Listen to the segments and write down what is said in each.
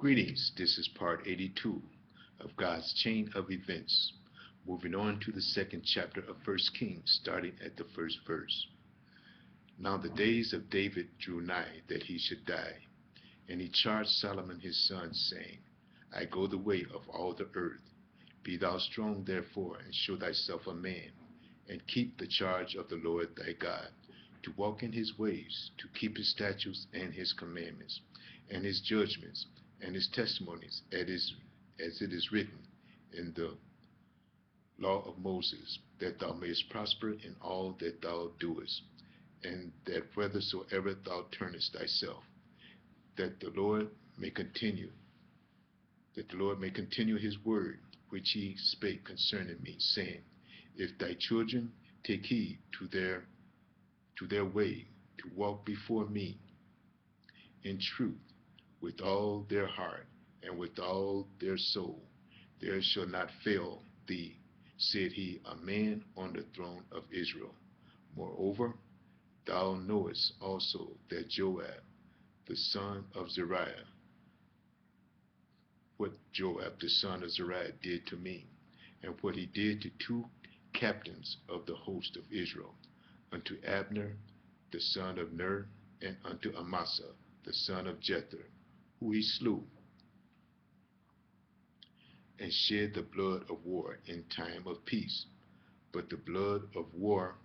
Greetings, this is part 82 of God's chain of events. Moving on to the second chapter of First Kings, starting at the first verse. Now the days of David drew nigh that he should die, and he charged Solomon his son, saying, I go the way of all the earth. Be thou strong therefore, and show thyself a man, and keep the charge of the Lord thy God, to walk in his ways, to keep his statutes and his commandments, and his judgments, and his testimonies, as it is written in the law of Moses, that thou mayest prosper in all that thou doest, and that whithersoever thou turnest thyself, that the Lord may continue his word which he spake concerning me, saying, If thy children take heed to their way, to walk before me in truth with all their heart and with all their soul, there shall not fail thee, said he, a man on the throne of Israel. Moreover, thou knowest also that Joab, the son of Zeruiah, what Joab, the son of Zeruiah, did to me, and what he did to two captains of the host of Israel, unto Abner, the son of Ner, and unto Amasa, the son of Jether, who he slew, and shed the blood of war in time of peace. But the blood of war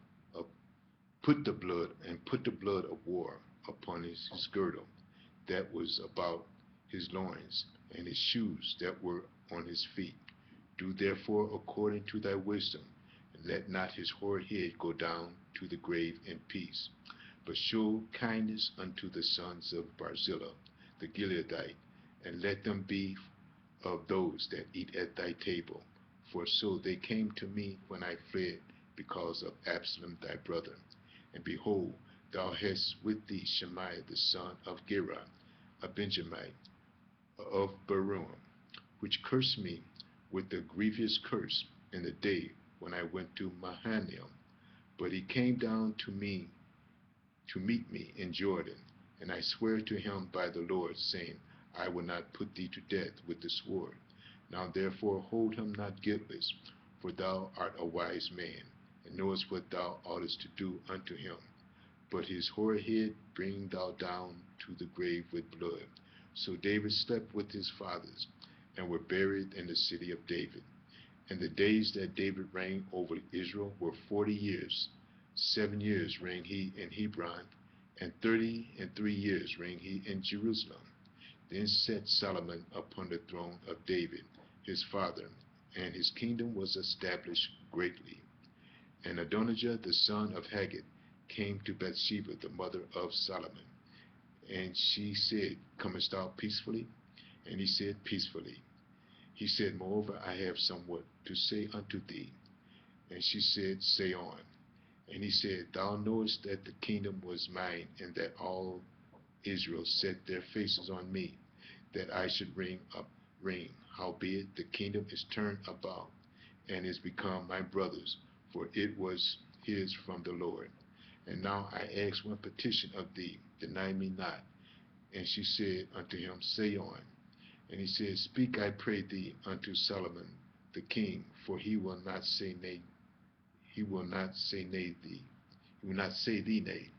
put the blood of war upon his girdle that was about his loins, and his shoes that were on his feet. Do therefore according to thy wisdom, and let not his hoary head go down to the grave in peace. But show kindness unto the sons of Barzillai the Gileadite, and let them be of those that eat at thy table. For so they came to me when I fled because of Absalom thy brother. And behold, thou hast with thee Shemaiah the son of Gera, a Benjamite of Barum, which cursed me with a grievous curse in the day when I went to Mahanaim. But he came down to me to meet me in Jordan, and I swear to him by the Lord, saying, I will not put thee to death with the sword. Now therefore hold him not guiltless, for thou art a wise man, and knowest what thou oughtest to do unto him. But his hoary head bring thou down to the grave with blood. So David slept with his fathers, and were buried in the city of David. And the days that David reigned over Israel were 40 years. 7 years reigned he in Hebron, and 33 years reigned he in Jerusalem. Then sat Solomon upon the throne of David his father, and his kingdom was established greatly. And Adonijah the son of Haggith came to Bathsheba the mother of Solomon. And she said, Comest thou peacefully? And he said, Peacefully. He said, Moreover, I have somewhat to say unto thee. And she said, Say on. And he said, Thou knowest that the kingdom was mine, and that all Israel set their faces on me, that I should reign. Howbeit the kingdom is turned about, and is become my brother's, for it was his from the Lord. And now I ask one petition of thee, deny me not. And she said unto him, Say on. And he said, Speak, I pray thee, unto Solomon the king, for he will not say nay. He will not say nay thee. He will not say thee nay.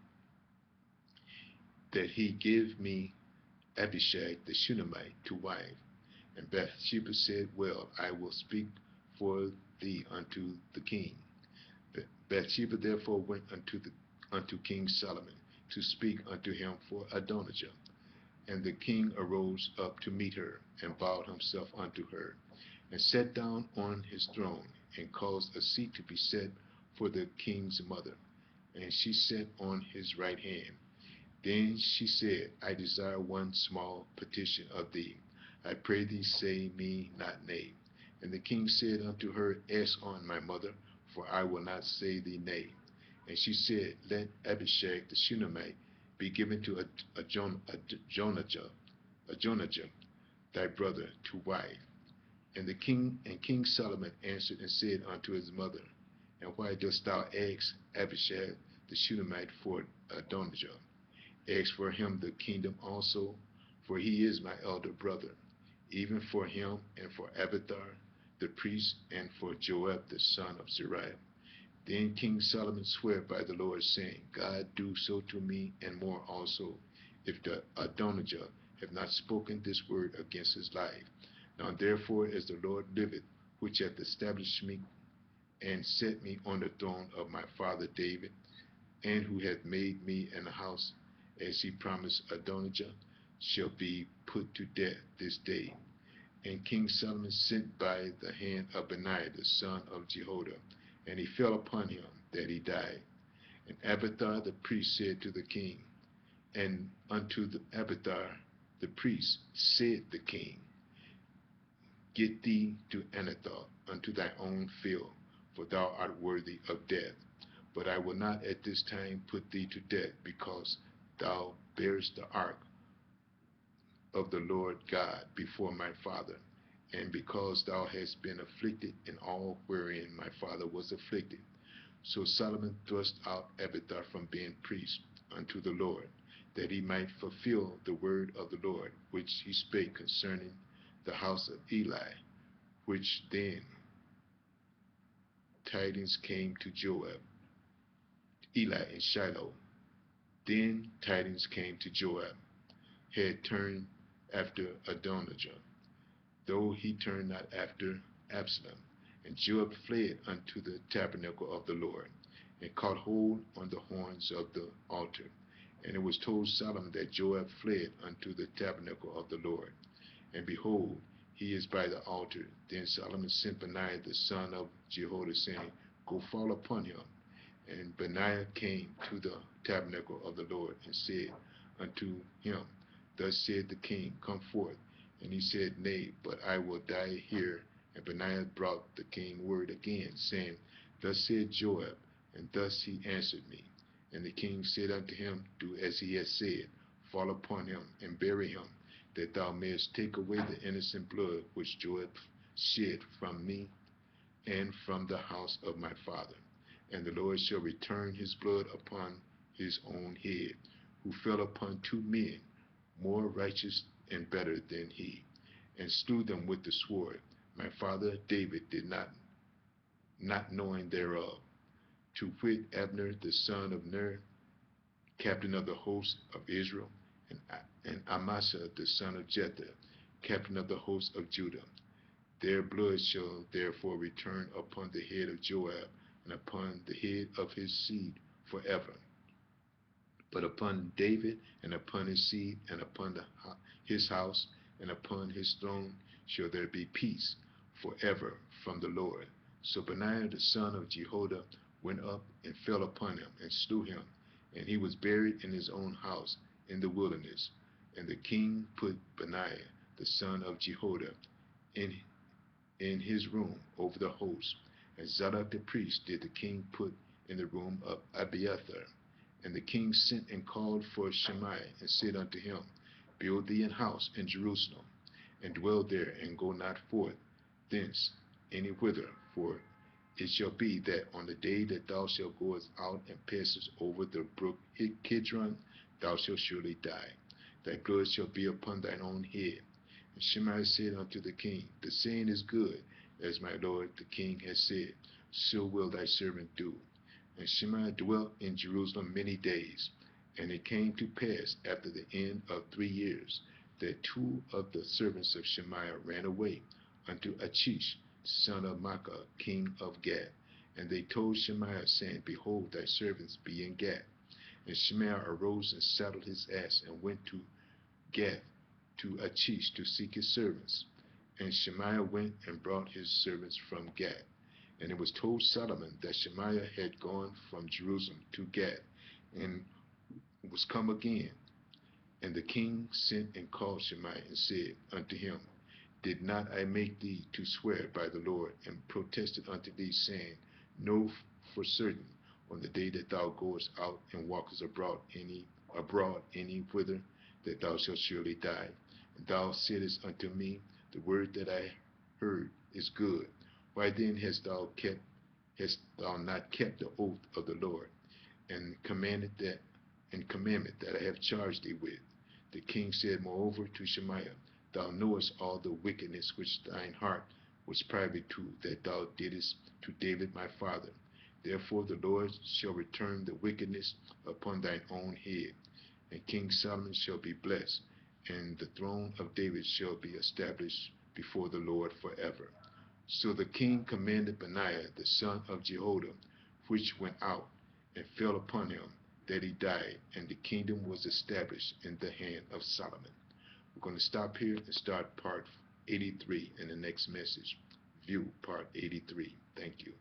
That he give me Abishag the Shunammite to wife. And Bathsheba said, Well, I will speak for thee unto the king. Bathsheba therefore went unto King Solomon to speak unto him for Adonijah. And the king arose up to meet her, and bowed himself unto her, and sat down on his throne, and caused a seat to be set for the king's mother. And she sat on his right hand. Then she said, I desire one small petition of thee. I pray thee, say me not nay. And the king said unto her, Ask on, my mother, for I will not say thee nay. And she said, Let Abishag the Shunammite be given to Adonijah, thy brother, to wife. And King Solomon answered and said unto his mother, And why dost thou ask Abishag the Shunammite for Adonijah? Ask for him the kingdom also, for he is my elder brother. even for him and for Abiathar the priest, and for Joab the son of Zeruiah. Then King Solomon sware by the Lord, saying, God do so to me, and more also, if the Adonijah have not spoken this word against his life. Now therefore, as the Lord liveth, which hath established me and set me on the throne of my father David, and who hath made me an house, as he promised Adonijah, shall be put to death this day. And King Solomon sent by the hand of Benaiah the son of Jehoiada, and he fell upon him, that he died. And Abiathar the priest said to the king, and unto the Abiathar the priest said the king, Get thee to Anathoth unto thy own field, for thou art worthy of death. But I will not at this time put thee to death, because thou bearest the ark of the Lord God before my father, and because thou hast been afflicted in all wherein my father was afflicted. So Solomon thrust out Abiathar from being priest unto the Lord, that he might fulfill the word of the Lord, which he spake concerning the house of Eli, which then tidings came to Joab, Eli in Shiloh. Then tidings came to Joab, had turned after Adonijah, though he turned not after Absalom. And Joab fled unto the tabernacle of the Lord, and caught hold on the horns of the altar. And it was told Solomon that Joab fled unto the tabernacle of the Lord. And behold, he is by the altar. Then Solomon sent Benaiah the son of Jehoiada, saying, Go fall upon him. And Benaiah came to the tabernacle of the Lord, and said unto him, Thus said the king, Come forth. And he said, Nay, but I will die here. And Benaiah brought the king word again, saying, Thus said Joab, and thus he answered me. And the king said unto him, Do as he has said, fall upon him, and bury him, that thou mayest take away the innocent blood which Joab shed from me and from the house of my father. And the Lord shall return his blood upon his own head, who fell upon two men, more righteous and better than he, and slew them with the sword. My father David did not knowing thereof, to wit Abner the son of Ner, captain of the host of Israel, and Amasa the son of Jether, captain of the host of Judah. Their blood shall therefore return upon the head of Joab, and upon the head of his seed forever. But upon David, and upon his seed, and upon his house, and upon his throne shall there be peace forever from the Lord. So Benaiah the son of Jehoiada went up and fell upon him, and slew him, and he was buried in his own house in the wilderness. And the king put Benaiah the son of Jehoiada in his room over the host, and Zadok the priest did the king put in the room of Abiathar. And the king sent and called for Shimei, and said unto him, Build thee an house in Jerusalem, and dwell there, and go not forth thence any whither. For it shall be that on the day that thou shalt go out and passest over the brook Kidron, thou shalt surely die. Thy blood shall be upon thine own head. And Shimei said unto the king, The saying is good, as my lord the king has said, so will thy servant do. And Shimei dwelt in Jerusalem many days. And it came to pass after the end of 3 years, that two of the servants of Shemaiah ran away unto Achish, son of Maacah, king of Gath. And they told Shemaiah, saying, Behold, thy servants be in Gath. And Shemaiah arose and saddled his ass, and went to Gath to Achish to seek his servants. And Shemaiah went and brought his servants from Gath. And it was told Solomon that Shemaiah had gone from Jerusalem to Gath, and was come again. And the king sent and called Shemaiah, and said unto him, Did not I make thee to swear by the Lord, and protested unto thee, saying, Know for certain, on the day that thou goest out and walkest abroad any whither, that thou shalt surely die. And thou saidest unto me, The word that I heard is good. Why then hast thou not kept the oath of the Lord, and commandment that I have charged thee with? The king said moreover to Shemaiah, Thou knowest all the wickedness which thine heart was privy to, that thou didst to David my father. Therefore the Lord shall return the wickedness upon thine own head, and King Solomon shall be blessed, and the throne of David shall be established before the Lord forever. So the king commanded Benaiah the son of Jehoiada, which went out, and fell upon him, that he died, and the kingdom was established in the hand of Solomon. We're going to stop here and start part 83 in the next message. View part 83. Thank you.